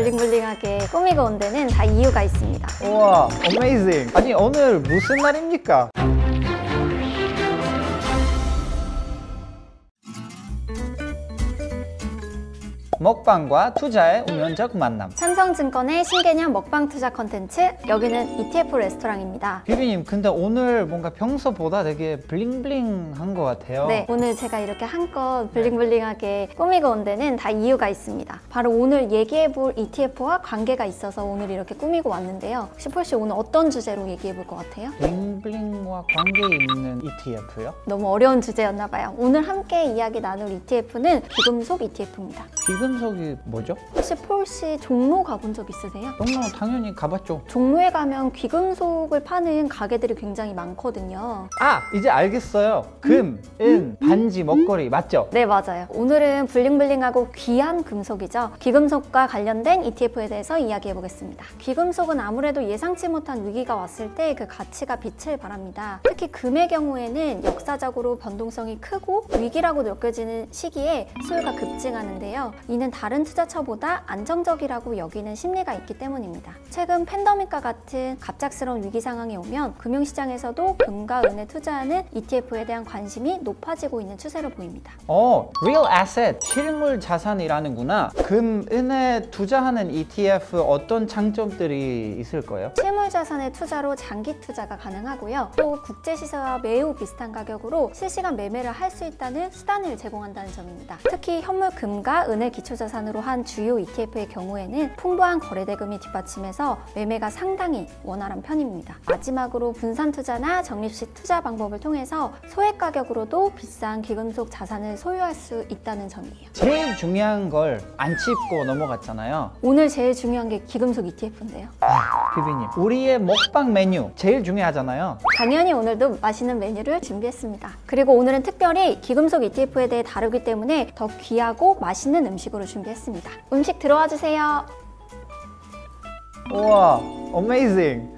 블링블링하게 꾸미고 온 데는 다 이유가 있습니다. 우와, 어메이징. 아니, 오늘 무슨 날입니까? 먹방과 투자의 운명적 만남. 삼성증권의 신개념 먹방 투자 컨텐츠, 여기는 ETF 레스토랑입니다. 비비님, 근데 오늘 뭔가 평소보다 되게 블링블링한 것 같아요. 네, 오늘 제가 이렇게 한껏 블링블링하게 꾸미고 온 데는 다 이유가 있습니다. 바로 오늘 얘기해볼 ETF와 관계가 있어서 오늘 이렇게 꾸미고 왔는데요. 혹시 폴씨 오늘 어떤 주제로 얘기해볼 것 같아요? 블링블링과 관계 있는 ETF요? 너무 어려운 주제였나 봐요. 오늘 함께 이야기 나눌 ETF는 귀금속 ETF입니다. 귀금속이 뭐죠? 혹시 폴씨 종로 가본 적 있으세요? 종로 당연히 가봤죠. 종로에 가면 귀금속을 파는 가게들이 굉장히 많거든요. 아, 이제 알겠어요. 금, 은, 반지, 먹거리 맞죠? 네, 맞아요. 오늘은 블링블링하고 귀한 금속이죠. 귀금속과 관련된 ETF에 대해서 이야기해 보겠습니다. 귀금속은 아무래도 예상치 못한 위기가 왔을 때 그 가치가 빛을 발합니다. 특히 금의 경우에는 역사적으로 변동성이 크고 위기라고 느껴지는 시기에 수요가 급증하는데요. 이는 다른 투자처보다 안정적이라고 여기는 심리가 있기 때문입니다. 최근 팬데믹과 같은 갑작스러운 위기 상황이 오면 금융시장에서도 금과 은에 투자하는 ETF에 대한 관심이 높아지고 있는 추세로 보입니다. real asset, 실물 자산이라는구나. 금, 은에 투자하는 ETF 어떤 장점들이 있을 거예요? 실물 자산의 투자로 장기 투자가 가능하고요. 또 국제시세와 매우 비슷한 가격으로 실시간 매매를 할 수 있다는 수단을 제공한다는 점입니다. 특히 현물 금과 은을 기초자산으로 한 주요 ETF의 경우에는 풍부한 거래대금이 뒷받침해서 매매가 상당히 원활한 편입니다. 마지막으로 분산 투자나 적립식 투자 방법을 통해서 소액 가격으로도 비싼 귀금속 자산을 소유할 수 있다는 점이에요. 제일 중요한 걸 안 짚고 넘어갔잖아요. 오늘 제일 중요한 게 귀금속 ETF인데요. 비비님, 우리의 먹방 메뉴 제일 중요하잖아요. 당연히 오늘도 맛있는 메뉴를 준비했습니다. 그리고 오늘은 특별히 귀금속 ETF에 대해 다루기 때문에 더 귀하고 맛있는 음식으로 준비했습니다. 음식 들어와 주세요. 우와, 어메이징.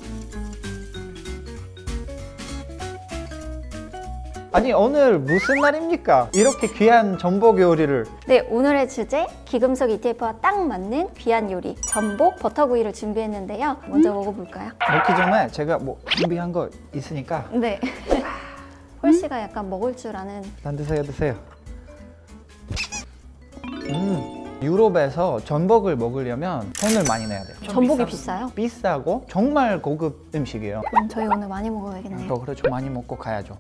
아니, 오늘 무슨 날입니까? 이렇게 귀한 전복 요리를. 네, 오늘의 주제 귀금속 ETF와 딱 맞는 귀한 요리 전복 버터구이를 준비했는데요. 먼저 먹어볼까요? 먹기 전에 제가 뭐 준비한 거 있으니까 네. 폴씨가 약간 먹을 줄 아는. 난 드세요. 유럽에서 전복을 먹으려면 돈을 많이 내야 돼요. 전복이 비싸요? 비싸고 정말 고급 음식이에요. 그럼 저희 오늘 많이 먹어야겠네요. 그렇죠. 많이 먹고 가야죠.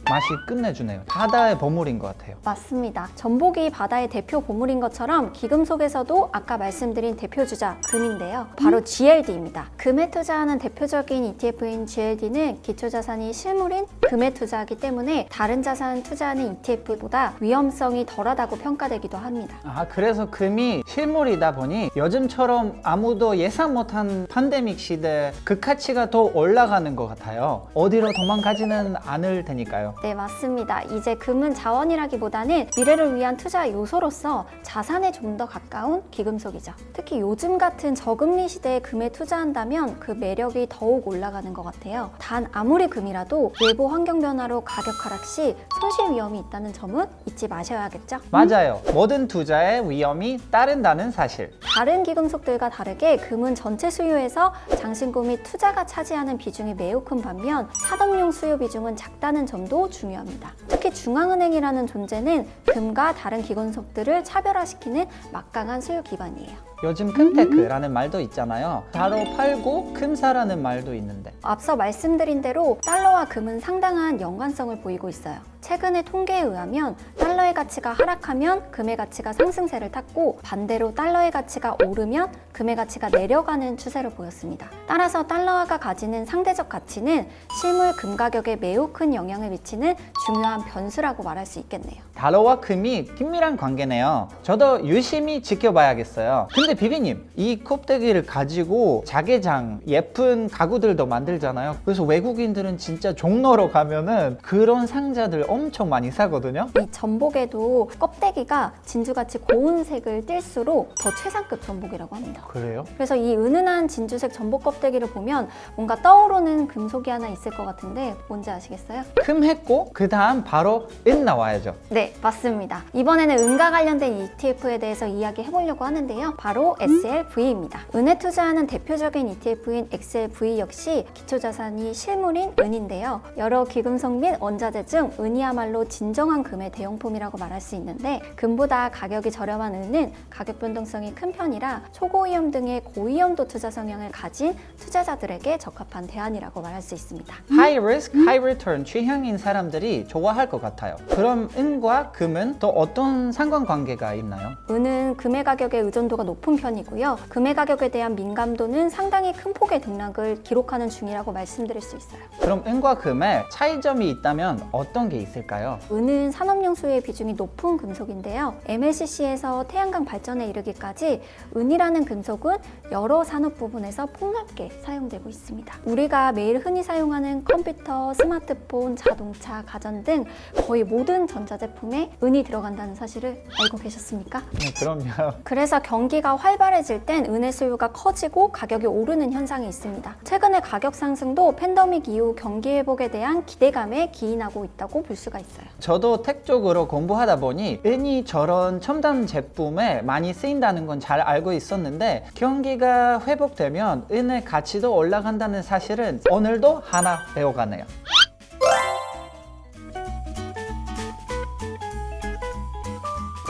맛이 끝내주네요. 바다의 보물인 것 같아요. 맞습니다. 전복이 바다의 대표 보물인 것처럼 귀금속에서도 아까 말씀드린 대표 주자 금인데요. 바로 GLD입니다. 금에 투자하는 대표적인 ETF인 GLD는 기초자산이 실물인 금에 투자하기 때문에 다른 자산 투자하는 ETF보다 위험성이 덜하다고 평가되기도 합니다. 아, 그래서 금이 실물이다 보니 요즘처럼 아무도 예상 못한 팬데믹 시대에 그 가치가 더 올라가는 것 같아요. 어디로 도망가지는 않을 테니까요. 네, 맞습니다. 이제 금은 자원이라기보다는 미래를 위한 투자 요소로서 자산에 좀 더 가까운 귀금속이죠. 특히 요즘 같은 저금리 시대에 금에 투자한다면 그 매력이 더욱 올라가는 것 같아요. 단 아무리 금이라도 외부 환경 변화로 가격 하락 시 손실 위험이 있다는 점은 잊지 마셔야겠죠? 맞아요. 모든 투자에 위험이 따른다는 사실. 다른 귀금속들과 다르게 금은 전체 수요에서 장신구 및 투자가 차지하는 비중이 매우 큰 반면 사동용 수요 비중은 작다는 점도 중요합니다. 특히 중앙은행이라는 존재는 금과 다른 귀금속들을 차별화시키는 막강한 수요 기반이에요. 요즘 금테크라는 말도 있잖아요. 바로 팔고 금 사라는 말도 있는데. 앞서 말씀드린 대로 달러와 금은 상당한 연관성을 보이고 있어요. 최근의 통계에 의하면 달러의 가치가 하락하면 금의 가치가 상승세를 탔고 반대로 달러의 가치가 오르면 금의 가치가 내려가는 추세를 보였습니다. 따라서 달러화가 가지는 상대적 가치는 실물 금 가격에 매우 큰 영향을 미치는 중요한 변수라고 말할 수 있겠네요. 달러와 금이 긴밀한 관계네요. 저도 유심히 지켜봐야겠어요. 근데 비비님, 이 껍데기를 가지고 자개장, 예쁜 가구들도 만들잖아요. 그래서 외국인들은 진짜 종로로 가면은 그런 상자들 엄청 많이 사거든요. 이 전복 전복에도 껍데기가 진주같이 고운 색을 띨수록 더 최상급 전복이라고 합니다. 그래요? 그래서 이 은은한 진주색 전복 껍데기를 보면 뭔가 떠오르는 금속이 하나 있을 것 같은데 뭔지 아시겠어요? 금했고 그 다음 바로 은 나와야죠. 네, 맞습니다. 이번에는 은과 관련된 ETF에 대해서 이야기해보려고 하는데요. 바로 SLV입니다. 은에 투자하는 대표적인 ETF인 XLV 역시 기초자산이 실물인 은인데요. 여러 귀금속 및 원자재 중 은이야말로 진정한 금의 대용품이라고 말할 수 있는데, 금보다 가격이 저렴한 은은 가격 변동성이 큰 편이라 초고위험 등의 고위험도 투자 성향을 가진 투자자들에게 적합한 대안이라고 말할 수 있습니다. High risk, high return 취향인 사람들이 좋아할 것 같아요. 그럼 은과 금은 또 어떤 상관관계가 있나요? 은은 금의 가격에 의존도가 높은 편이고요. 금의 가격에 대한 민감도는 상당히 큰 폭의 등락을 기록하는 중이라고 말씀드릴 수 있어요. 그럼 은과 금에 차이점이 있다면 어떤 게 있을까요? 은은 산업용 수요의 비중이 높은 금속인데요. MLCC에서 태양광 발전에 이르기까지 은이라는 금속은 여러 산업 부분에서 폭넓게 사용되고 있습니다. 우리가 매일 흔히 사용하는 컴퓨터, 스마트폰, 자동차, 가전 등 거의 모든 전자제품에 은이 들어간다는 사실을 알고 계셨습니까? 네, 그럼요. 그래서 경기가 활발해질 땐 은의 수요가 커지고 가격이 오르는 현상이 있습니다. 최근의 가격 상승도 팬데믹 이후 경기 회복에 대한 기대감에 기인하고 있다고 볼 수가 있어요. 저도 텍 쪽으로 공부하다 보니 은이 저런 첨단 제품에 많이 쓰인다는 건 잘 알고 있었는데, 경기가 회복되면 은의 가치도 올라간다는 사실은 오늘도 하나 배워가네요.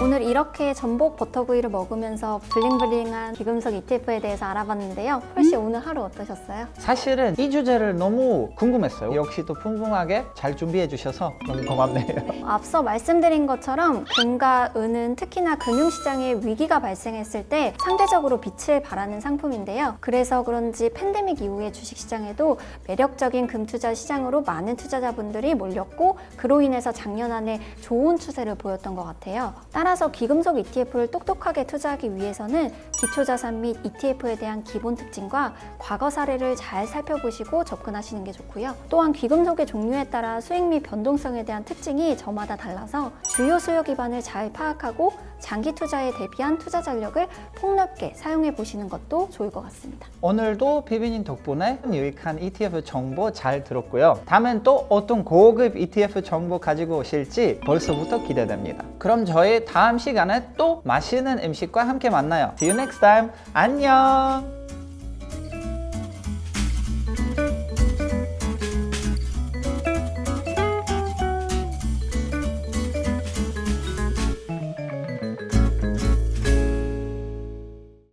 오늘 이렇게 전복 버터구이를 먹으면서 블링블링한 귀금속 ETF에 대해서 알아봤는데요. 펄씨 오늘 하루 어떠셨어요? 사실은 이 주제를 너무 궁금했어요. 역시 또 풍부하게 잘 준비해 주셔서 너무 고맙네요. 앞서 말씀드린 것처럼 금과 은은 특히나 금융시장에 위기가 발생했을 때 상대적으로 빛을 발하는 상품인데요. 그래서 그런지 팬데믹 이후의 주식시장에도 매력적인 금 투자 시장으로 많은 투자자분들이 몰렸고, 그로 인해서 작년 한 해 좋은 추세를 보였던 것 같아요. 따라서 귀금속 ETF를 똑똑하게 투자하기 위해서는 기초자산 및 ETF에 대한 기본 특징과 과거 사례를 잘 살펴보시고 접근하시는 게 좋고요. 또한 귀금속의 종류에 따라 수익 및 변동성에 대한 특징이 저마다 달라서 주요 수요 기반을 잘 파악하고 장기 투자에 대비한 투자 전략을 폭넓게 사용해 보시는 것도 좋을 것 같습니다. 오늘도 비비님 덕분에 유익한 ETF 정보 잘 들었고요. 다음엔 또 어떤 고급 ETF 정보 가지고 오실지 벌써부터 기대됩니다. 그럼 저희 다음 시간에 또 맛있는 음식과 함께 만나요. See you next time. 안녕!